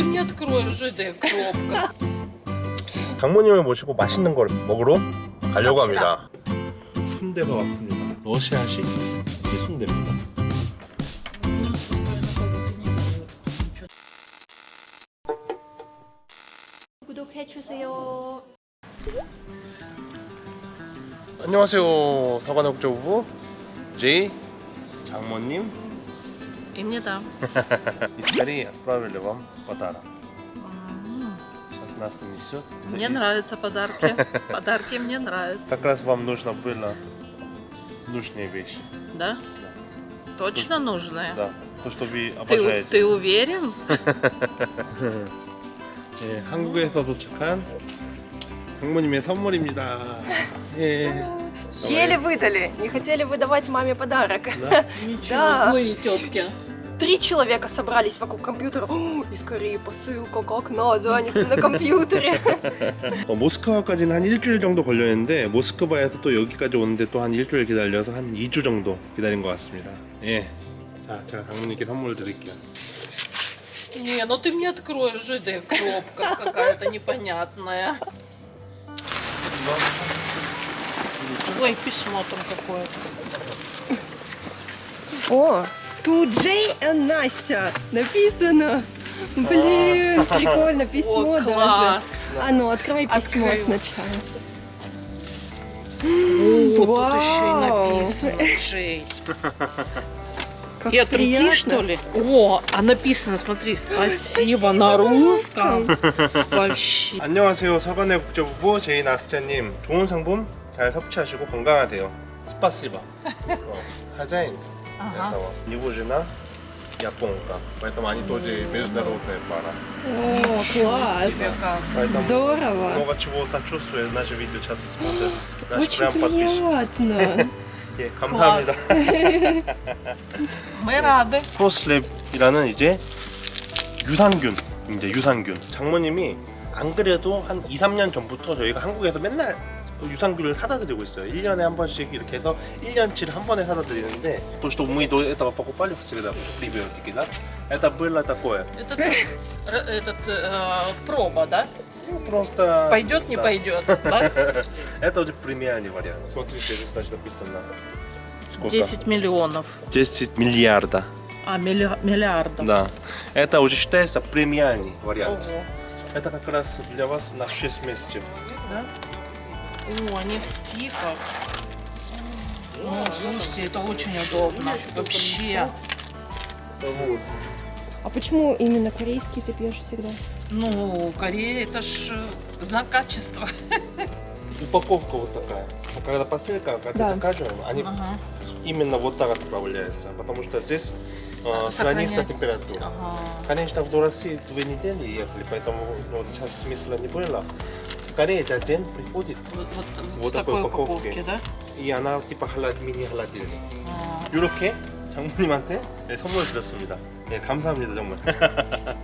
ты мне откроешь, жидая коробка. 장모님을 모시고 맛있는 걸 먹으러 가려고 합니다. 순대가 왔습니다. 러시아식 순대입니다. 구독해주세요. 안녕하세요. 사관의 국제부부 J 장모님. 입니다. Искорее отправили вам подарок. Сейчас нас несет. Мне нравятся подарки. Подарки мне нравятся. Как раз вам нужно было нужные вещи. Да? Точно нужные? Да. То, что вы обожаете. Ты уверен? 예, 한국에서 도착한 장모님의 선물입니다. 예. Еле выдали. Не хотели выдавать маме подарок. Да? Ничего, Да. злые тетки. 3 человека собрались вокруг компьютера. О, и скорее посылка, как надо, а не на компьютере. 모스크바까지는 한 일주일 정도 걸렸는데 모스크바에서 또 여기까지 오는데 또 한 일주일 기다려서 한 2주 정도 기다린 것 같습니다. 예. 자, 제가 장모님께 선물 드릴게요. Не, ну ты мне откроешь, жидая коробка какая-то непонятная. Ой, письмо там какое-то. О, тут Джей и Настя написано. Блин, прикольно, письмо О, даже. класс. А ну, открывай письмо Открою. сначала. О, тут Вау. еще и написано, Джей. Как И от руки, приятно. что ли? О, а написано, смотри, спасибо на русском. Вообще. 안녕하세요. 사관의 국제부부 제인 아스차님. 좋은 상품 잘 섭취하시고 건강하세요. 스파시바. хозяин. Ага. этого. Его жена японка. Поэтому они тоже международная пара. О, класс. Себе как. Поэтому Здорово. много чего сочувствует. Наши видео часто смотрят. Наши Очень прям подписчики. приятно. 예, 감사합니다. Мы рады. 프로스랩이라는 이제 유산균, 이제 유산균. 장모님이 안 그래도 한 2, 3년 전부터 저희가 한국에서 맨날 유산균을 사다 드리고 있어요. 1년에 한 번씩 이렇게 해서 1년치를 한 번에 사다 드리는데 то, что мы до этого покупали всегда прибиотики, да? Это было такое. Проба, да? Ну, просто... Пойдет, не да. пойдет, да? Это уже премиальный вариант. Смотрите, здесь значит написано сколько? 10 миллионов. 10 миллиарда. А, миллиардов. Да. Это уже считается премиальный вариант. Ого. Это как раз для вас на 6 месяцев. Да? О, они в стиках. О, слушайте, это очень удобно. Вообще. Вот. А почему именно корейский ты пьешь всегда? Ну, Корея, это ж знак качества. Упаковка вот такая. А когда посылка, когда Да. заказываем, они Ага. именно вот так отправляются. Потому что здесь сохранится Сохраняется. температура. Ага. Конечно, в России 2 недели ехали, поэтому вот сейчас смысла не было. В Корее за день приходит, Вот Вот в такой такой упаковке, упаковке. да? и она типа 미니 холодильник. А, 이렇게 장모님한테 네, 선물 드렸습니다. 네, 감사합니다 정말.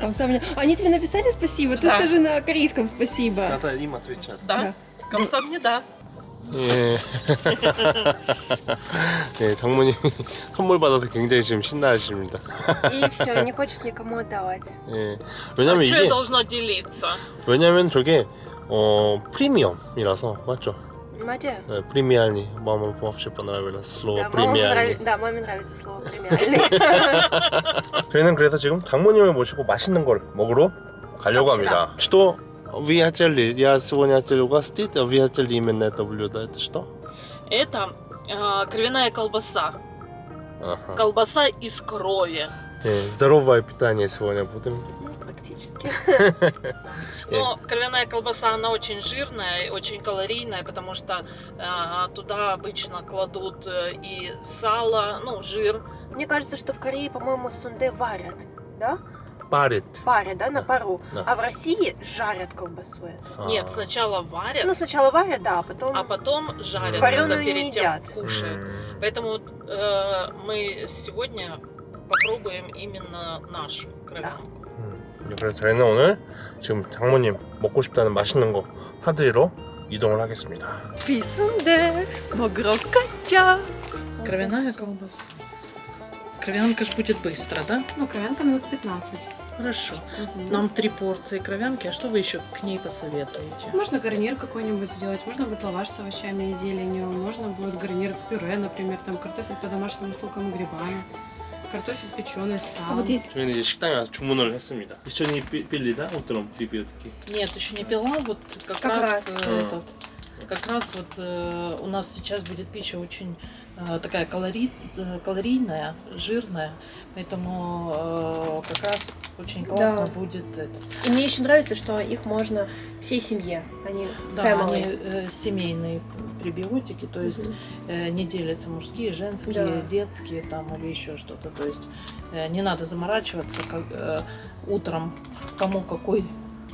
감sahamnida. Они тебе написали спасибо? Ты Да. скажи на корейском спасибо. Надо им отвечать. Да? 감사합니다. 예. 네, 장모님 선물 받아서 굉장히 지금 신나하십니다. И все, не хочет никому отдавать. 예. А 왜냐면 что я 이게 должна делиться? 왜냐면 저게 프리미엄이라서 맞죠? Матя? 네, премиальный. Мама вообще понравилось слово премиальный. Да, маме нравится слово премиальный. 저희는 그래서 지금 장모님을 모시고 맛있는 걸 먹으러 가려고 갑시다. 합니다. Что вы хотели? Я сегодня хотел угостить, а вы хотели именно это блюдо. Это что? Это кровяная колбаса. Ага. Колбаса из крови. здоровое питание сегодня будем. Практически. Но кровяная колбаса, она очень жирная, очень калорийная, потому что туда обычно кладут и сало, ну, жир. Мне кажется, что в Корее, по-моему, сунде варят, да? Парит. Парят, да, на пару. Да. А в России жарят колбасу эту. Нет, сначала варят, Ну, сначала варят, да, а потом... жарят, Варёную когда не перед тем едят. кушают. Поэтому вот, мы сегодня попробуем именно нашу кровянку. 그래서 저희는 오늘 지금 장모님 먹고 싶다는 맛있는 거 사드리러 이동을 하겠습니다. 비순대 먹으러 가자. Кровяная колбаса. Кровянка же будет быстро, да? Ну, кровянка минут 15. Хорошо. Мгм. Нам 3 порции кровянки, а что вы еще к ней посоветуете? Можно гарнир какой-нибудь сделать, можно будет лаваш с овощами и зеленью, можно будет гарнир пюре, например, там картофель по домашнему сокам и грибами, картофель печеный с А салом. вот есть 저희는 이제 식당에 와서 주문을 했습니다. 미션이 빌리다 오트럼 비비어트키. Нет, еще не пила, вот как Как раз, раз. этот. Как раз вот у нас сейчас будет пища очень такая калорийная, жирная, поэтому как раз очень классно Да. будет это. И мне еще нравится, что их можно всей семье, они Да, family. они семейные пребиотики, то есть Мгм. не делятся мужские, женские, Да. детские там или еще что-то. То есть не надо заморачиваться как, утром, кому какой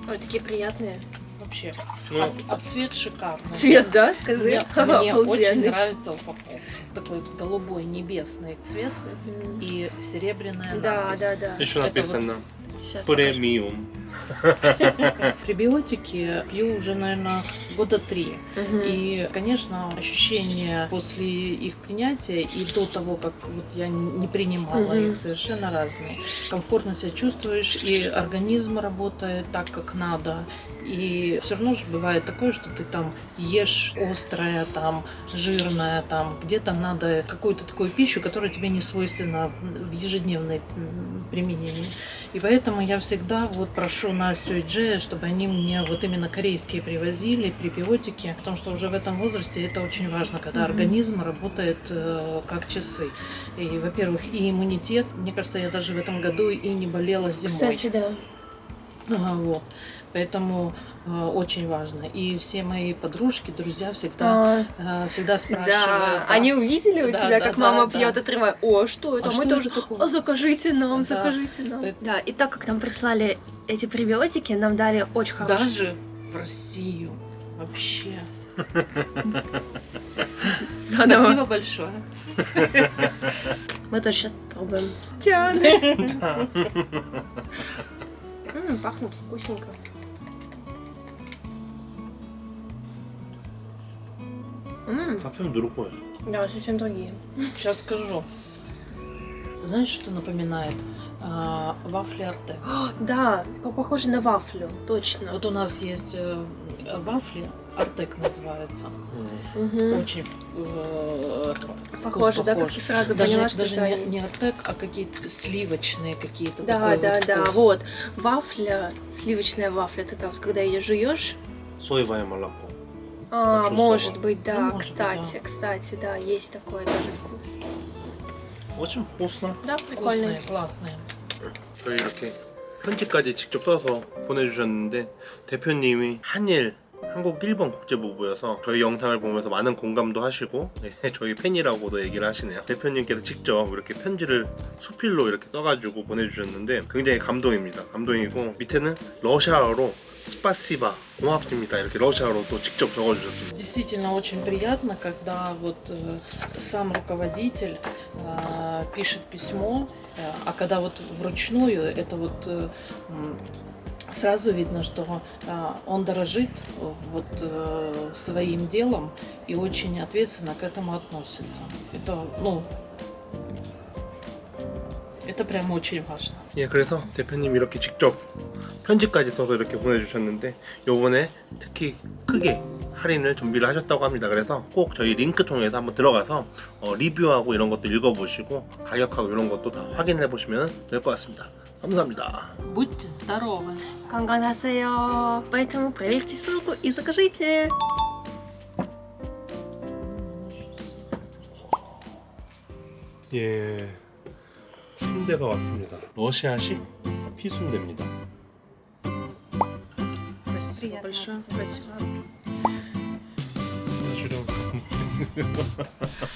Ой, такие приятные. вообще. Ну, А цвет шикарный. Цвет, да, скажи? Мне очень Обалденный. нравится упаковка. Такой голубой небесный цвет Мгм. и серебряная Да, надпись. да, да. еще написано Сейчас премиум. Пребиотики пью уже, наверное, года 3. покажу. И, конечно, ощущения после их принятия и до того, как вот я не принимала Мгм. их, совершенно разные. Комфортно себя чувствуешь, и организм работает так, как надо. И все равно же бывает такое, что ты там ешь острое, там жирное, там где-то надо какую-то такую пищу, которая тебе не свойственна в ежедневной применении. И поэтому я всегда вот прошу Настю и Джея, чтобы они мне вот именно корейские привозили, пребиотики, потому что уже в этом возрасте это очень важно, когда Мгм. организм работает как часы. И, во-первых, и иммунитет. Мне кажется, я даже в этом году и не болела зимой. Кстати, да. Вот. Поэтому очень важно. И все мои подружки, друзья всегда, всегда спрашивают. Да, они увидели у Да, тебя, да, как да, мама да. пьет, отрывая. О, что это? А Мы что тоже это такое? О, закажите нам, Да. закажите нам. Это- Да, и так как нам прислали эти пребиотики, нам дали очень хорошие. Даже в Россию. Вообще. Заново. Спасибо большое. Мы тоже сейчас попробуем. Пахнут вкусненько. совсем другое. Да, совсем другие. Сейчас скажу. Знаешь, что напоминает? Вафли Артек. Да, похоже на вафлю, точно. Вот у нас есть вафли, Артек называется. Мгм. Очень вкус Похоже, да, как похож. ты сразу Даже, поняла, что даже это не, они. не Артек, а какие-то сливочные какие-то. Да, такой да, вот да, вкус. вот. Вафля, сливочная вафля, ты там, когда ее жуешь. 소이바에 말랐고. А, Чувство. может быть, да, Ну, может быть, кстати, да, есть такой даже вкус. очень вкусно. Да, прикольный. Вкусные, классные. 저희 이렇게 편지까지 직접 써서 보내주셨는데 대표님이 한일 한국 일본 국제부부여서 저희 영상을 보면서 많은 공감도 하시고 저희 팬이라고도 얘기를 하시네요. 대표님께서 직접 이렇게 편지를 수필로 이렇게 써가지고 보내주셨는데 굉장히 감동입니다. 감동이고 밑에는 러시아어로 스파시바 고맙습니다 이렇게 러시아어로 또 직접 적어주셨습니다. Действительно очень приятно, когда вот сам руководитель пишет письмо, а когда вот вручную, это вот сразу видно, что он дорожит вот своим делом и очень ответственно к этому относится. Это, ну, это прям очень важно. 예, 그래서 대표님이 이렇게 직접 편지까지 써서 이렇게 보내주셨는데 요번에 특히 크게 할인을 준비를 하셨다고 합니다. 그래서 꼭 저희 링크 통해서 한번 들어가서 리뷰하고 이런 것도 읽어보시고 가격하고 이런 것도 다 확인해 보시면 될 것 같습니다. 감사합니다. Будьте здоровы! Канганасео. Поэтому проверьте ссылку и закажите. 예, 순대가 왔습니다. 러시아식 피순대입니다. Спасибо большое. Спасибо.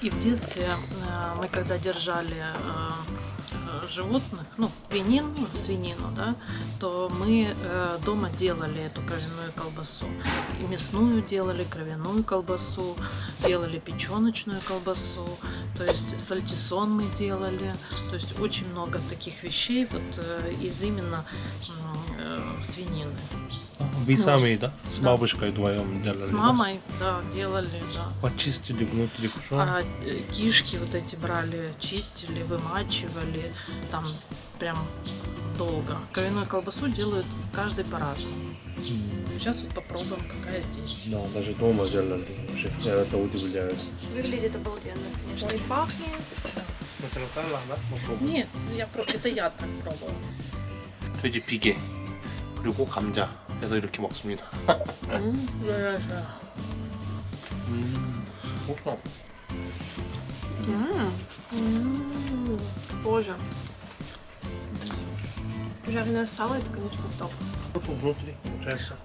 И в детстве мы когда держали животных, ну, свинину, да, то мы дома делали эту кровяную колбасу. И мясную делали, кровяную колбасу, делали печеночную колбасу, то есть сальтисон мы делали. То есть очень много таких вещей вот из именно свинины. Вы сами, да? С бабушкой вдвоем делали? С мамой, да, делали, да. Почистили внутри хорошо? А кишки вот эти брали, чистили, вымачивали, там прям долго. Кровяную колбасу делают каждый по-разному. Сейчас вот попробуем, какая здесь. Да, даже дома делали. Вообще, я это удивляюсь. Выглядит обалденно, конечно. И пахнет. да? Попробуй. Нет, это я так пробовала. 돼지 비계 그리고 감자 해서 이렇게 먹습니다. Хорошо. вкусно. Боже. Жареное сало, это, конечно, топ. Что внутри получается?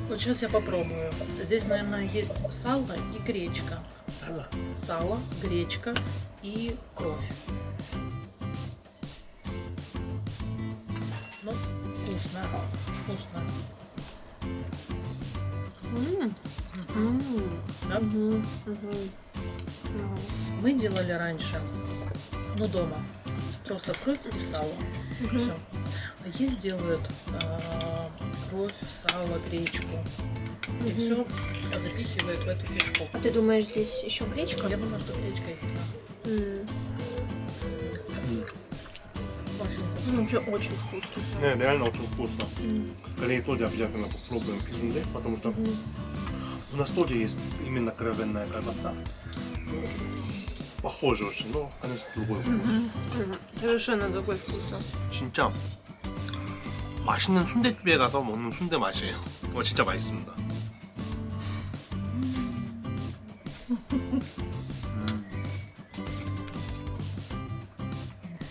Вот сейчас я попробую. Здесь, наверное, есть сало и гречка. Сало. Сало, гречка и кровь. Ну, вкусно. Вкусно. Да? Мы делали раньше, ну, дома. Просто кровь и сало. Все. А есть делают кровь, сало, гречку. И все запихивают в эту кишку. А ты думаешь, здесь еще гречка? Я думаю, что гречка и очень вкусно. Вообще очень вкусно. Не, реально очень вкусно. Скорее тоже обязательно попробуем пизунде, потому что у нас тоже есть именно кровяная колбаса. Похоже очень, но, конечно, другой вкус. Совершенно другой вкус. 진짜 맛있는 순댓집에 가서 먹는 순대 맛이에요. 이거 진짜 맛있습니다.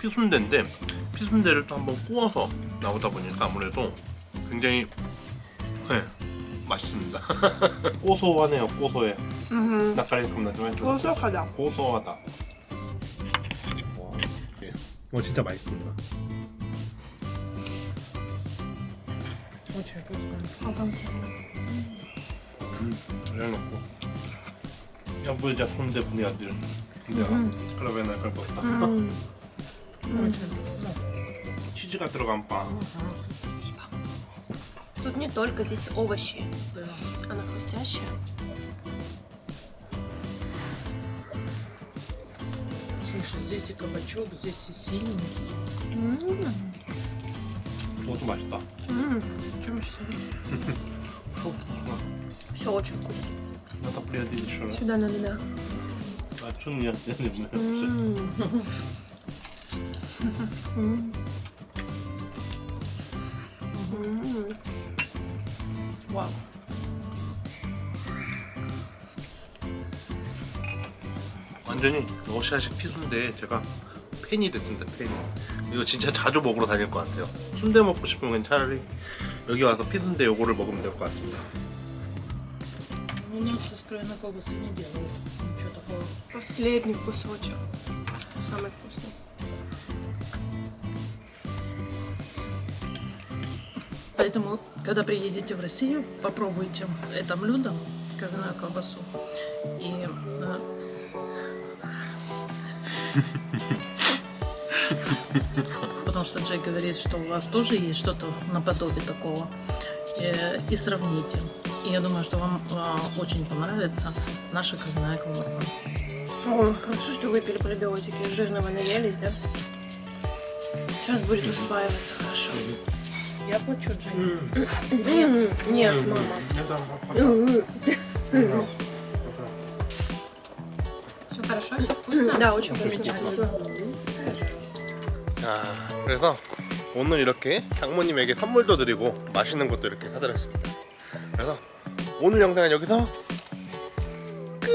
피순대인데 피순대를 또 한번 구워서 나오다 보니까 아무래도 굉장히 맛있습니다. 고소하네요. 고소해. 낯가리니까 좀 해줘. 고소하다. 고소하다. 와, 예. 이거 진짜 맛있습니다. Очень вкусно. 해놓고 야부자 순대 분야들 그러면은 그럴 거 없다. Очень вкусно. 치즈가 들어간 빵. Спасибо. Тут не только здесь овощи, Да. она хрустящая. Слушай, здесь и кабачок, здесь и синенький. 이것도 맛있다. Чем еще? вкусно. Все очень вкусно. Это приятно. Сюда надо, да. А что нет? Я не знаю. Вау. 완전히 러시아식 피순대에 제가 팬이 됐습니다. 팬이. 이거 진짜 자주 먹으러 다닐 것 같아요. 순대 먹고 싶으면 차라리 여기 와서 피순대 요거를 먹으면 될 것 같습니다. У нас из кровяной колбасы не делают. Ничего такого. Последний кусочек. Самый вкусный. Поэтому, когда приедете в Россию, попробуйте это блюдо, кровяную колбасу. И потому что Джей говорит, что у вас тоже есть что-то наподобие такого. И сравните. И я думаю, что вам очень понравится наша кровяная колбаса. О, хорошо, что выпили пробиотики. Жирного наелись, да? Сейчас будет усваиваться хорошо. Я плачу, Джей. Нет, мама. Все хорошо, все вкусно? Да, очень вкусно. Замечательно. 아, 그래서 오늘 이렇게 장모님에게 선물도 드리고 맛있는 것도 이렇게 사드렸습니다. 그래서 오늘 영상은 여기서 끝!